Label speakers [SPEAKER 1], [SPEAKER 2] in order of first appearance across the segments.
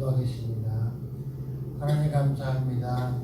[SPEAKER 1] 기도하겠습니다. 하나님 감사합니다.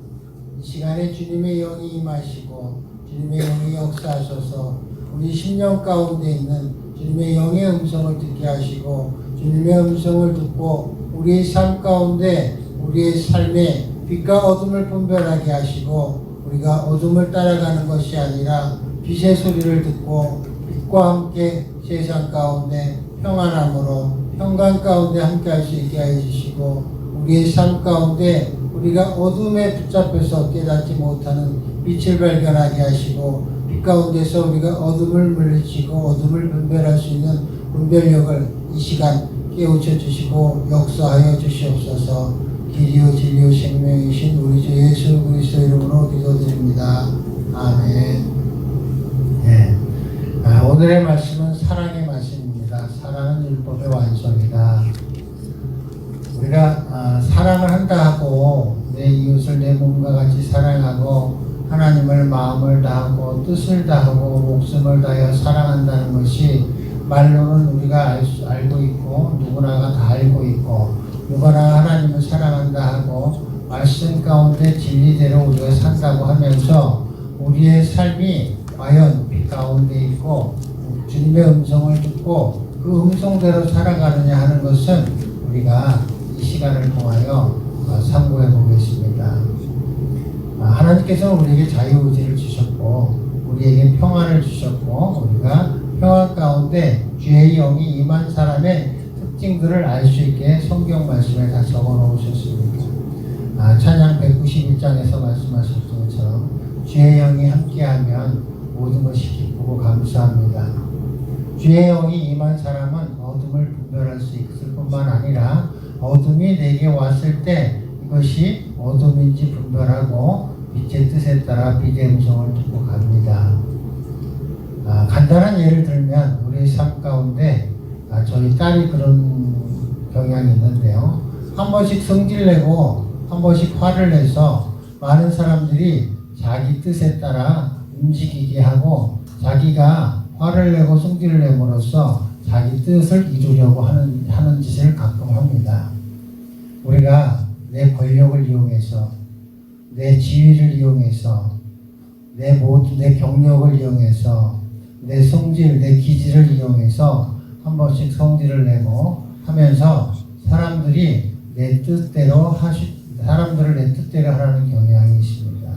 [SPEAKER 1] 이 시간에 주님의 영이 임하시고 주님의 영이 역사하셔서 우리 심령 가운데 있는 주님의 영의 음성을 듣게 하시고 주님의 음성을 듣고 우리의 삶 가운데 우리의 삶에 빛과 어둠을 분별하게 하시고 우리가 어둠을 따라가는 것이 아니라 빛의 소리를 듣고 빛과 함께 세상 가운데 평안함으로 평강 가운데 함께 할 수 있게 해주시고 우리의 삶 가운데 우리가 어둠에 붙잡혀서 깨닫지 못하는 빛을 발견하게 하시고 빛 가운데서 우리가 어둠을 물리치고 어둠을 분별할 수 있는 분별력을 이 시간 깨우쳐 주시고 역사하여 주시옵소서. 길이요 진리요 생명이신 우리 주 예수 그리스도 이름으로 기도드립니다. 아멘. 네. 오늘의 말씀은 사랑의 말씀입니다. 사랑은 율법의 완성이다. 우리가 사랑을 한다 하고 내 이웃을 내 몸과 같이 사랑하고 하나님을 마음을 다하고 뜻을 다하고 목숨을 다하여 사랑한다는 것이 말로는 우리가 알고 있고 누구나가 다 알고 있고 누구나 하나님을 사랑한다 하고 말씀 가운데 진리대로 우리가 산다고 하면서 우리의 삶이 과연 빛 가운데 있고 주님의 음성을 듣고 그 음성대로 살아가느냐 하는 것은 우리가 이 시간을 통하여 상고해 보겠습니다. 하나님께서는 우리에게 자유의지를 주셨고 우리에게 평안을 주셨고 우리가 평안 가운데 주의 영이 임한 사람의 특징들을 알 수 있게 성경 말씀에 다 적어 놓으셨습니다. 찬양 191장에서 말씀하셨던 것처럼 주의 영이 함께하면 모든 것이 기쁘고 감사합니다. 주의 영이 임한 사람은 어둠을 분별할 수 있을 뿐만 아니라 어둠이 내게 왔을 때 이것이 어둠인지 분별하고 빛의 뜻에 따라 빛의 음성을 듣고 갑니다. 간단한 예를 들면 우리 삶 가운데 저희 딸이 그런 경향이 있는데요. 한 번씩 성질내고 한 번씩 화를 내서 많은 사람들이 자기 뜻에 따라 움직이게 하고 자기가 화를 내고 성질을 내므로써 자기 뜻을 이루려고 하는 짓을 가끔 합니다. 우리가 내 권력을 이용해서 내 지위를 이용해서 내 경력을 이용해서 내 성질, 내 기질을 이용해서 한 번씩 성질을 내고 하면서 사람들을 내 뜻대로 하라는 경향이 있습니다.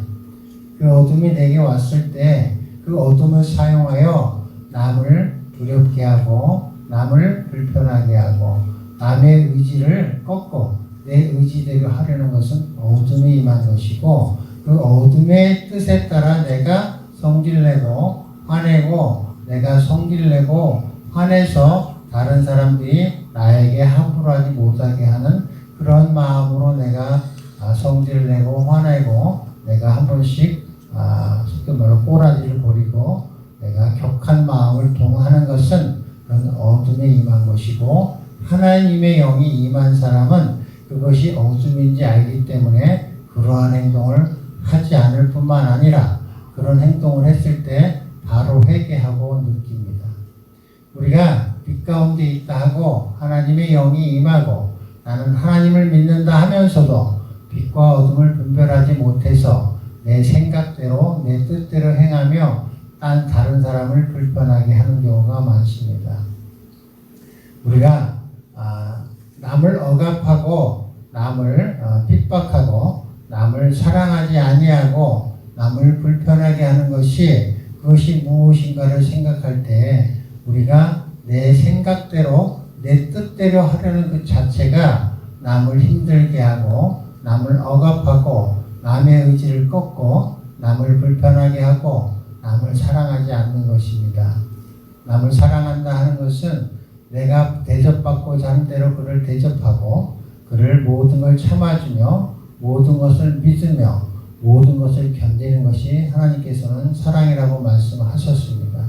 [SPEAKER 1] 그 어둠이 내게 왔을 때 그 어둠을 사용하여 남을 두렵게 하고 남을 불편하게 하고 남의 의지를 꺾고 내 의지대로 하려는 것은 어둠이 임한 것이고 그 어둠의 뜻에 따라 내가 성질내고 화내고 내가 성질내고 화내서 다른 사람들이 나에게 함부로 하지 못하게 하는 그런 마음으로 내가 성질내고 화내고 내가 한 번씩 쉽게 말로 꼬라지를 부리고 내가 격한 마음을 동하는 것은 그런 어둠에 임한 것이고 하나님의 영이 임한 사람은 그것이 어둠인지 알기 때문에 그러한 행동을 하지 않을 뿐만 아니라 그런 행동을 했을 때 바로 회개하고 느낍니다. 우리가 빛 가운데 있다 하고 하나님의 영이 임하고 나는 하나님을 믿는다 하면서도 빛과 어둠을 분별하지 못해서 내 생각대로 내 뜻대로 행하며 다른 사람을 불편하게 하는 경우가 많습니다. 우리가 남을 억압하고 남을 핍박하고 남을 사랑하지 아니하고 남을 불편하게 하는 것이 그것이 무엇인가를 생각할 때 우리가 내 생각대로 내 뜻대로 하려는 그 자체가 남을 힘들게 하고 남을 억압하고 남의 의지를 꺾고 남을 불편하게 하고 남을 사랑하지 않는 것입니다. 남을 사랑한다 하는 것은 내가 대접받고자 하는 대로 그를 대접하고 그를 모든 걸 참아주며 모든 것을 믿으며 모든 것을 견디는 것이 하나님께서는 사랑이라고 말씀하셨습니다.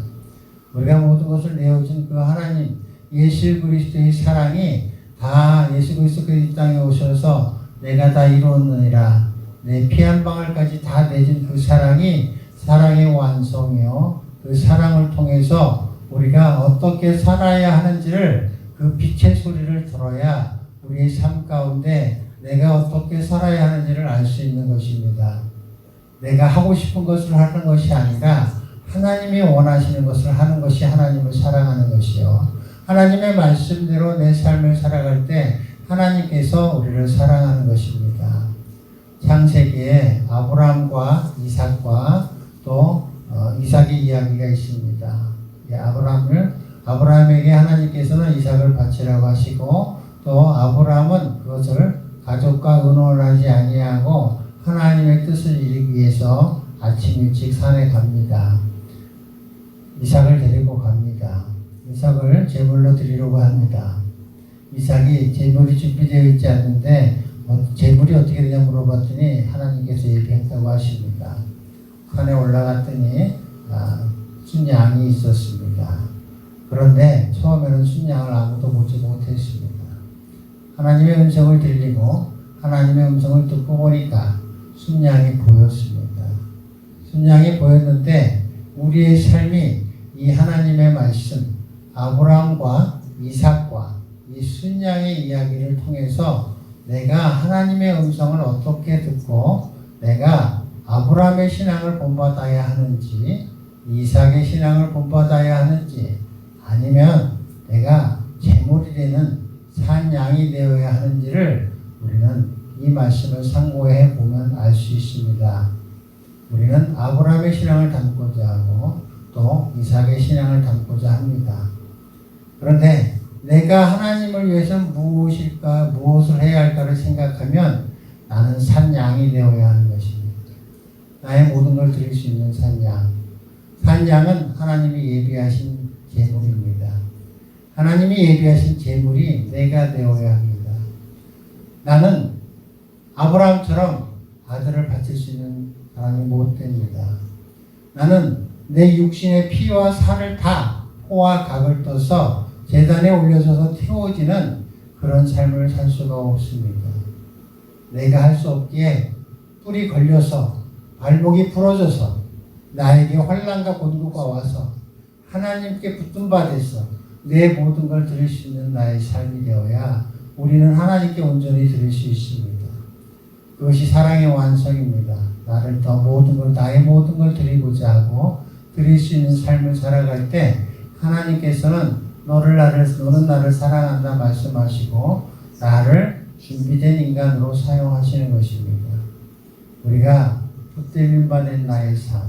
[SPEAKER 1] 우리가 모든 것을 내어준 그 하나님 예수 그리스도의 사랑이 다 예수 그리스도께서 이 땅에 오셔서 내가 다 이루었느니라 내 피 한 방울까지 다 내준 그 사랑이 사랑의 완성이요 그 사랑을 통해서 우리가 어떻게 살아야 하는지를 그 빛의 소리를 들어야 우리의 삶 가운데 내가 어떻게 살아야 하는지를 알 수 있는 것입니다. 내가 하고 싶은 것을 하는 것이 아니라 하나님이 원하시는 것을 하는 것이 하나님을 사랑하는 것이요. 하나님의 말씀대로 내 삶을 살아갈 때 하나님께서 우리를 사랑하는 것입니다. 창세기에 아브라함과 이삭과 또 이삭의 이야기가 있습니다. 아브라함에게 하나님께서는 이삭을 바치라고 하시고 또 아브라함은 그것을 가족과 의논하지 아니하고 하나님의 뜻을 이루기 위해서 아침 일찍 산에 갑니다. 이삭을 데리고 갑니다. 이삭을 제물로 드리려고 합니다. 이삭이 제물이 준비되어 있지 않는데 제물이 어떻게 되냐 물어봤더니 하나님께서 얘기했다고 하십니다. 산에 올라갔더니 순양이 있었습니다. 그런데 처음에는 순양을 아무도 보지 못했습니다. 하나님의 음성을 들리고 하나님의 음성을 듣고 보니까 순양이 보였습니다. 순양이 보였는데 우리의 삶이 이 하나님의 말씀, 아브라함과 이삭과 이 순양의 이야기를 통해서 내가 하나님의 음성을 어떻게 듣고 내가 아브라함의 신앙을 본받아야 하는지 이삭의 신앙을 본받아야 하는지 아니면 내가 제물이 되는 산 양이 되어야 하는지를 우리는 이 말씀을 상고해 보면 알 수 있습니다. 우리는 아브라함의 신앙을 담고자 하고 또 이삭의 신앙을 담고자 합니다. 그런데 내가 하나님을 위해서 무엇을 해야 할까를 생각하면 나는 산 양이 되어야 하는 것입니다. 나의 모든 걸 드릴 수 있는 산 양. 산 양은 하나님이 예비하신 제물입니다. 하나님이 예비하신 제물이 내가 되어야 합니다. 나는 아브라함처럼 아들을 바칠 수 있는 사람이 못 됩니다. 나는 내 육신의 피와 살을 다 포와 각을 떠서 제단에 올려져서 태워지는 그런 삶을 살 수가 없습니다. 내가 할 수 없기에 뿔이 걸려서 발목이 부러져서 나에게 환난과 곤고가 와서 하나님께 붙든 바 돼서 내 모든 걸 드릴 수 있는 나의 삶이 되어야 우리는 하나님께 온전히 드릴 수 있습니다. 그것이 사랑의 완성입니다. 나의 모든 걸 드리고자 하고 드릴 수 있는 삶을 살아갈 때 하나님께서는 너는 나를 사랑한다 말씀하시고 나를 준비된 인간으로 사용하시는 것입니다. 우리가 붙들림 받은 나의 삶,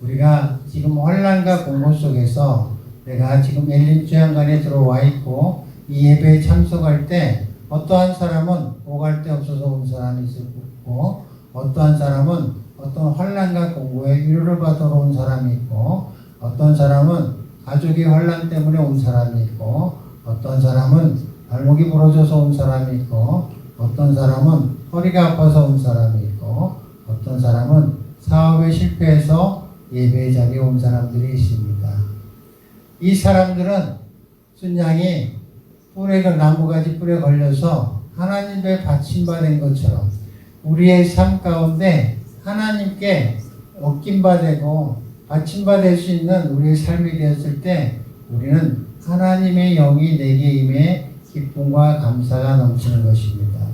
[SPEAKER 1] 우리가 지금 환난과 공고 속에서 내가 지금 엘림주양간에 들어와 있고 이 예배에 참석할 때 어떠한 사람은 오갈 데 없어서 온 사람이 있고 어떠한 사람은 어떤 환난과 공고에 위로를 받으러 온 사람이 있고 어떤 사람은 가족의 환난 때문에 온 사람이 있고 어떤 사람은 발목이 부러져서 온 사람이 있고 어떤 사람은 허리가 아파서 온 사람이 있고 어떤 사람은 사업에 실패해서 예배 자리에 온 사람들이 있습니다. 이 사람들은 순양이 나무가지 뿔에 걸려서 하나님께 받침받은 것처럼 우리의 삶 가운데 하나님께 얻김받고 받침받을 수 있는 우리의 삶이 되었을 때 우리는 하나님의 영이 내게 임해 기쁨과 감사가 넘치는 것입니다.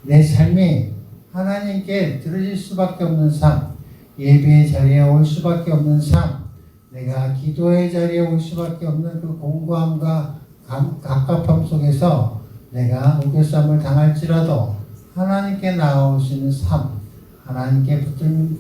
[SPEAKER 1] 내 삶이 하나님께 들으실 수밖에 없는 삶, 예배의 자리에 올 수밖에 없는 삶, 내가 기도의 자리에 올 수밖에 없는 그 공고함과 갑갑함 속에서 내가 우겨쌈을 당할지라도 하나님께 나아올 수 있는 삶, 하나님께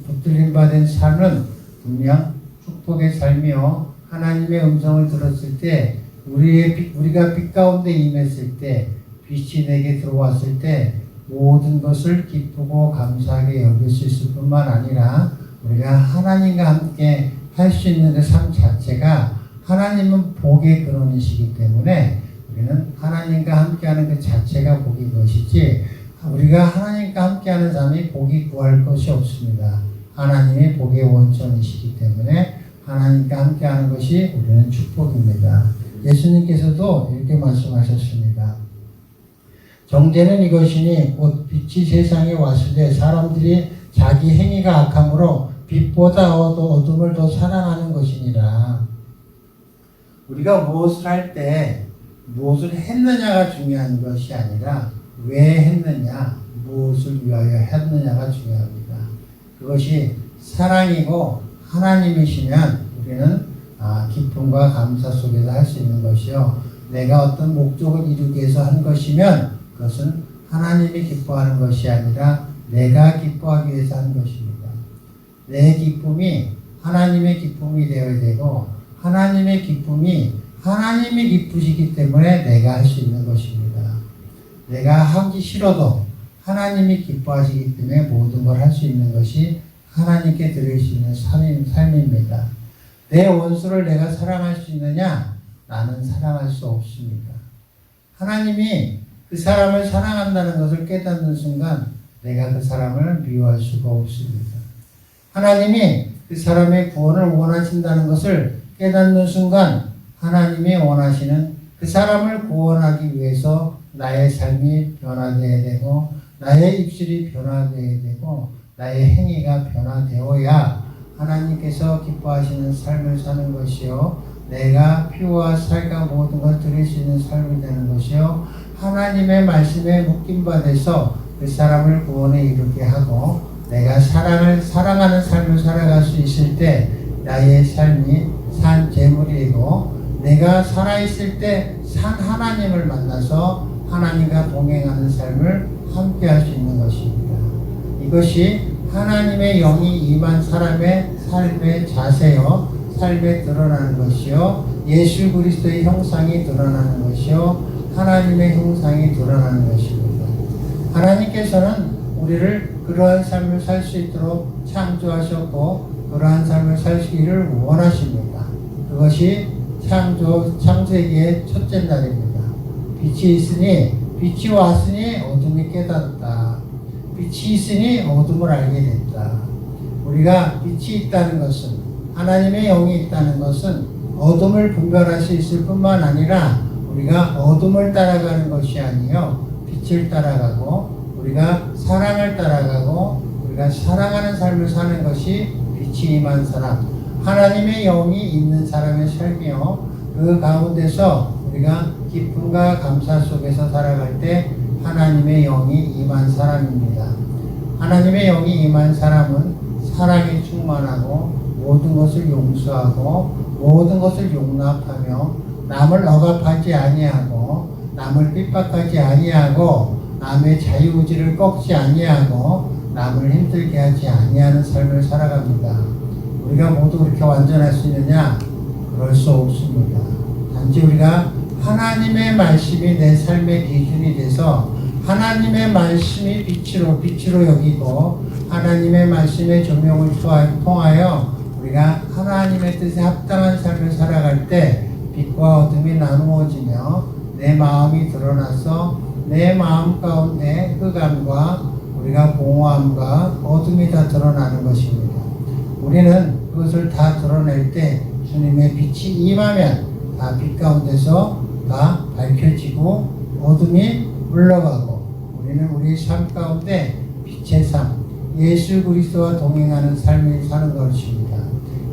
[SPEAKER 1] 붙들림 받은 삶은 분명 축복의 삶이요 하나님의 음성을 들었을 때 우리가 빛 가운데 임했을 때 빛이 내게 들어왔을 때 모든 것을 기쁘고 감사하게 여길 수 있을 뿐만 아니라 우리가 하나님과 함께 할 수 있는 그 삶 자체가 하나님은 복의 근원이시기 때문에 우리는 하나님과 함께하는 그 자체가 복인 것이지 우리가 하나님과 함께하는 삶이 복이 구할 것이 없습니다. 하나님이 복의 원천이시기 때문에 하나님과 함께하는 것이 우리는 축복입니다. 예수님께서도 이렇게 말씀하셨습니다. 정죄는 이것이니 곧 빛이 세상에 왔을 때 사람들이 자기 행위가 악함으로 빛보다 어둠을 더 사랑하는 것이니라. 우리가 무엇을 할 때 무엇을 했느냐가 중요한 것이 아니라 왜 했느냐, 무엇을 위하여 했느냐가 중요합니다. 그것이 사랑이고 하나님이시면 우리는 기쁨과 감사 속에서 할 수 있는 것이요. 내가 어떤 목적을 이루기 위해서 한 것이면 그것은 하나님이 기뻐하는 것이 아니라 내가 기뻐하기 위해서 한 것입니다. 내 기쁨이 하나님의 기쁨이 되어야 되고 하나님의 기쁨이 하나님이 기쁘시기 때문에 내가 할 수 있는 것입니다. 내가 하기 싫어도 하나님이 기뻐하시기 때문에 모든 걸 할 수 있는 것이 하나님께 드릴 수 있는 삶입니다. 내 원수를 내가 사랑할 수 있느냐? 나는 사랑할 수 없습니다. 하나님이 그 사람을 사랑한다는 것을 깨닫는 순간 내가 그 사람을 미워할 수가 없습니다. 하나님이 그 사람의 구원을 원하신다는 것을 깨닫는 순간 하나님이 원하시는 그 사람을 구원하기 위해서 나의 삶이 변화되어야 되고 나의 입술이 변화되어야 되고 나의 행위가 변화되어야 하나님께서 기뻐하시는 삶을 사는 것이요. 내가 피와 살과 모든 걸 드릴 수 있는 삶이 되는 것이요. 하나님의 말씀에 묶임바 돼서 그 사람을 구원에 이르게 하고 내가 사랑하는 삶을 살아갈 수 있을 때 나의 삶이 산 제물이고 내가 살아있을 때 산 하나님을 만나서 하나님과 동행하는 삶을 함께 할 수 있는 것입니다. 이것이 하나님의 영이 임한 사람의 삶의 자세요. 삶에 드러나는 것이요. 예수 그리스도의 형상이 드러나는 것이요. 하나님의 형상이 드러나는 것입니다. 하나님께서는 우리를 그러한 삶을 살 수 있도록 창조하셨고 그러한 삶을 살기를 원하십니다. 그것이 창세기의 첫째 날입니다. 빛이 왔으니 어둠이 깨닫다. 빛이 있으니 어둠을 알게 됐다. 우리가 빛이 있다는 것은 하나님의 영이 있다는 것은 어둠을 분별할 수 있을 뿐만 아니라 우리가 어둠을 따라가는 것이 아니요 빛을 따라가고 우리가 사랑을 따라가고 우리가 사랑하는 삶을 사는 것이 빛이 임한 사람, 하나님의 영이 있는 사람의 삶이요. 그 가운데서 우리가 기쁨과 감사 속에서 살아갈 때 하나님의 영이 임한 사람입니다. 하나님의 영이 임한 사람은 사랑이 충만하고 모든 것을 용서하고 모든 것을 용납하며 남을 억압하지 아니하고 남을 핍박하지 아니하고 남의 자유의지를 꺾지 아니하고 남을 힘들게 하지 아니하는 삶을 살아갑니다. 우리가 모두 그렇게 완전할 수 있느냐? 그럴 수 없습니다. 단지 우리가 하나님의 말씀이 내 삶의 기준이 돼서 하나님의 말씀이 빛으로 여기고 하나님의 말씀의 조명을 통하여 우리가 하나님의 뜻에 합당한 삶을 살아갈 때 빛과 어둠이 나누어지며 내 마음이 드러나서 내 마음 가운데 흑암과 우리가 공허함과 어둠이 다 드러나는 것입니다. 우리는 그것을 다 드러낼 때 주님의 빛이 임하면 다 빛 가운데서 다 밝혀지고 어둠이 물러가고 우리는 우리 삶 가운데 빛의 삶, 예수 그리스도와 동행하는 삶을 사는 것입니다.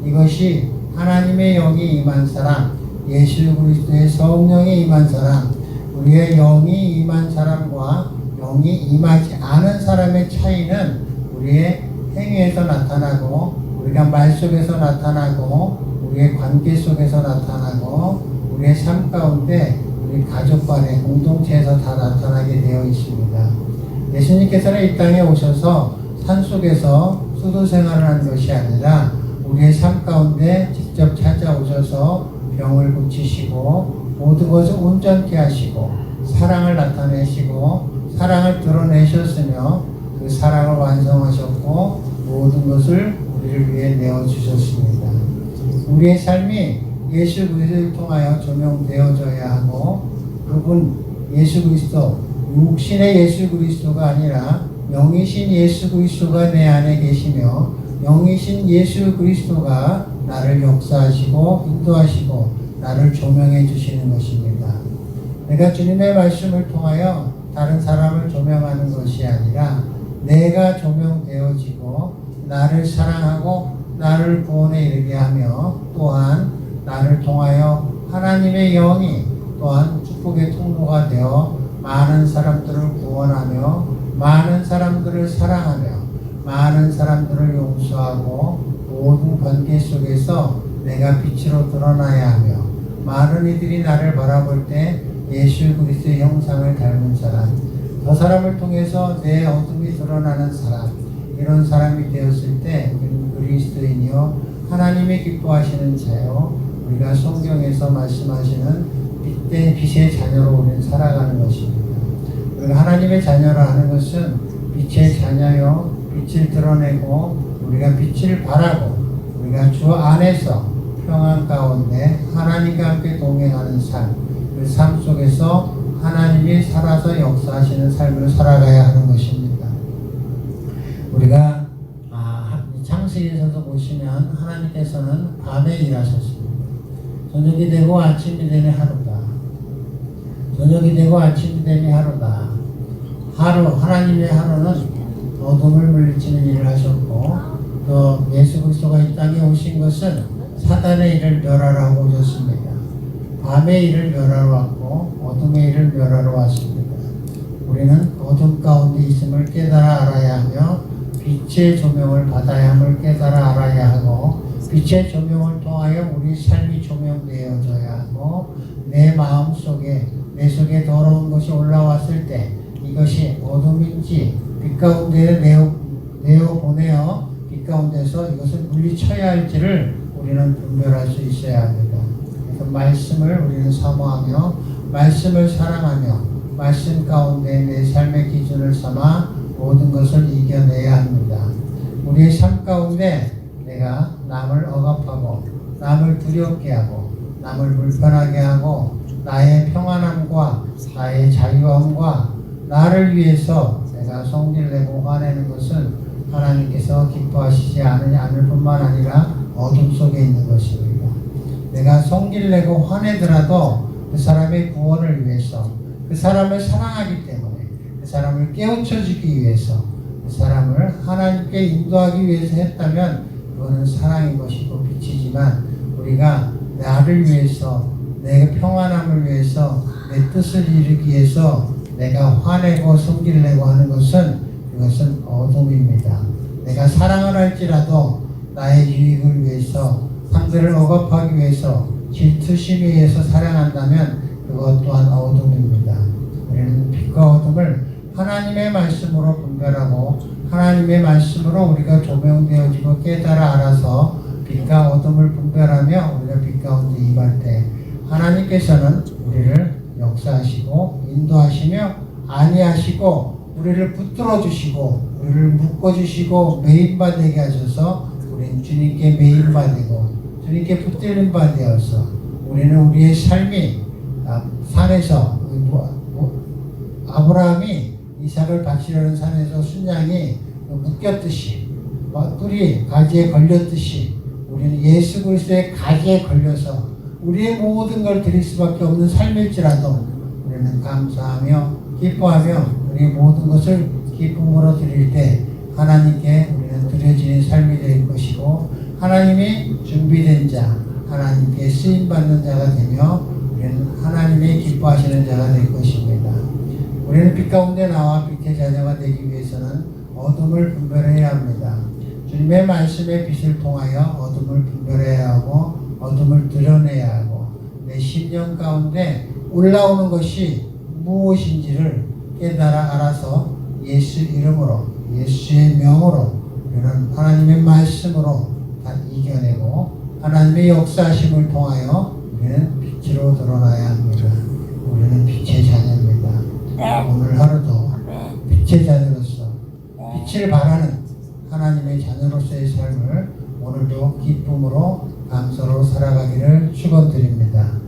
[SPEAKER 1] 이것이 하나님의 영이 임한 사람, 예수 그리스도의 성령이 임한 사람, 우리의 영이 임한 사람과 영이 임하지 않은 사람의 차이는 우리의 행위에서 나타나고 우리가 말 속에서 나타나고 우리의 관계 속에서 나타나고 우리의 삶 가운데 우리 가족 간의 공동체에서 다 나타나게 되어 있습니다. 예수님께서는 이 땅에 오셔서 산속에서 수도 생활을 하는 것이 아니라 우리의 삶 가운데 직접 찾아오셔서 병을 고치시고 모든 것을 온전케 하시고 사랑을 나타내시고 사랑을 드러내셨으며 그 사랑을 완성하셨고 모든 것을 우리를 위해 내어주셨습니다. 우리의 삶이 예수 그리스도를 통하여 조명되어져야 하고 그분 예수 그리스도, 육신의 예수 그리스도가 아니라 영이신 예수 그리스도가 내 안에 계시며 영이신 예수 그리스도가 나를 역사하시고 인도하시고 나를 조명해 주시는 것입니다. 내가 주님의 말씀을 통하여 다른 사람을 조명하는 것이 아니라 내가 조명되어지고 나를 사랑하고 나를 구원에 이르게 하며 또한 나를 통하여 하나님의 영이 또한 축복의 통로가 되어 많은 사람들을 구원하며 많은 사람들을 사랑하며 많은 사람들을 용서하고 모든 관계 속에서 내가 빛으로 드러나야 하며 많은 이들이 나를 바라볼 때 예수 그리스도의 형상을 닮은 사람, 저 사람을 통해서 내 어둠이 드러나는 사람, 이런 사람이 되었을 때 그리스도인이요 하나님이 기뻐하시는 자요 우리가 성경에서 말씀하시는 빛의 자녀로 우리는 살아가는 것입니다. 우리가 하나님의 자녀라 하는 것은 빛의 자녀요 빛을 드러내고 우리가 빛을 바라고 우리가 주 안에서 평안 가운데 하나님과 함께 동행하는 삶, 그 삶 속에서 하나님이 살아서 역사하시는 삶을 살아가야 하는 것입니다. 우리가 창세기에서도 보시면 하나님께서는 밤에 일하셨습니다. 저녁이 되고 아침이 되니 하루다. 저녁이 되고 아침이 되니 하루다. 하나님의 하루는 어둠을 물리치는 일을 하셨고 또 예수 그리스도가 이 땅에 오신 것은 사단의 일을 멸하러 하고 오셨습니다. 밤의 일을 멸하러 왔고 어둠의 일을 멸하러 왔습니다. 우리는 어둠 가운데 있음을 깨달아 알아야 하며 빛의 조명을 받아야 함을 깨달아 알아야 하고 빛의 조명을 통하여 우리 삶이 조명되어져야 하고 내 마음 속에 내 속에 더러운 것이 올라왔을 때 이것이 어둠인지 빛 가운데 내어 보내어 빛 가운데서 이것을 물리쳐야 할지를 우리는 분별할 수 있어야 합니다. 그래서 말씀을 우리는 사모하며 말씀을 사랑하며 말씀 가운데 내 삶의 기준을 삼아 모든 것을 이겨내야 합니다. 우리의 삶 가운데 내가 남을 억압하고 남을 두렵게 하고 남을 불편하게 하고 나의 평안함과 나의 자유함과 나를 위해서 내가 성질내고 화내는 것은 하나님께서 기뻐하시지 않을 뿐만 아니라 어둠 속에 있는 것입니다. 내가 성질내고 화내더라도 그 사람의 구원을 위해서 그 사람을 사랑하기 때문에 그 사람을 깨우쳐주기 위해서 그 사람을 하나님께 인도하기 위해서 했다면 그거는 사랑인 것이고 빛이지만 우리가 나를 위해서 내 평안함을 위해서 내 뜻을 이루기 위해서 내가 화내고 성질내고 하는 것은 그것은 어둠입니다. 내가 사랑을 할지라도 나의 유익을 위해서 상대를 억압하기 위해서 질투심에 의해서 사랑한다면 그것 또한 어둠입니다. 우리는 빛과 어둠을 하나님의 말씀으로 분별하고 하나님의 말씀으로 우리가 조명되어지고 깨달아 알아서 빛과 어둠을 분별하며 우리가 빛 가운데 임할 때 하나님께서는 우리를 역사하시고 인도하시며 안위하시고 우리를 붙들어 주시고 우리를 묶어 주시고 매인 바 되게 하셔서 우리는 주님께 매인 바 되고 주님께 붙들린 바 되어서 우리는 우리의 삶이 산에서 아브라함이 이삭을 바치려는 산에서 순양이 묶였듯이 뿔이 가지에 걸렸듯이 우리는 예수 그리스도의 가지에 걸려서 우리의 모든 걸 드릴 수밖에 없는 삶일지라도 우리는 감사하며 기뻐하며 우리의 모든 것을 기쁨으로 드릴 때 하나님께 우리는 드려지는 삶이 될 것이고 하나님이 준비된 자, 하나님께 쓰임받는 자가 되며 우리는 하나님의 기뻐하시는 자가 될 것입니다. 우리는 빛 가운데 나와 빛의 자녀가 되기 위해서는 어둠을 분별해야 합니다. 주님의 말씀의 빛을 통하여 어둠을 분별해야 하고 어둠을 드러내야 하고 내 심령 가운데 올라오는 것이 무엇인지를 깨달아 알아서 예수 이름으로 예수의 명으로 우리는 하나님의 말씀으로 다 이겨내고 하나님의 역사하심을 통하여 우리는 빛으로 드러나야 합니다. 우리는 빛의 자녀입니다. 오늘 하루도 빛의 자녀로서 빛을 발하는 하나님의 자녀로서의 삶을 오늘도 기쁨으로 감사로 살아가기를 축원드립니다.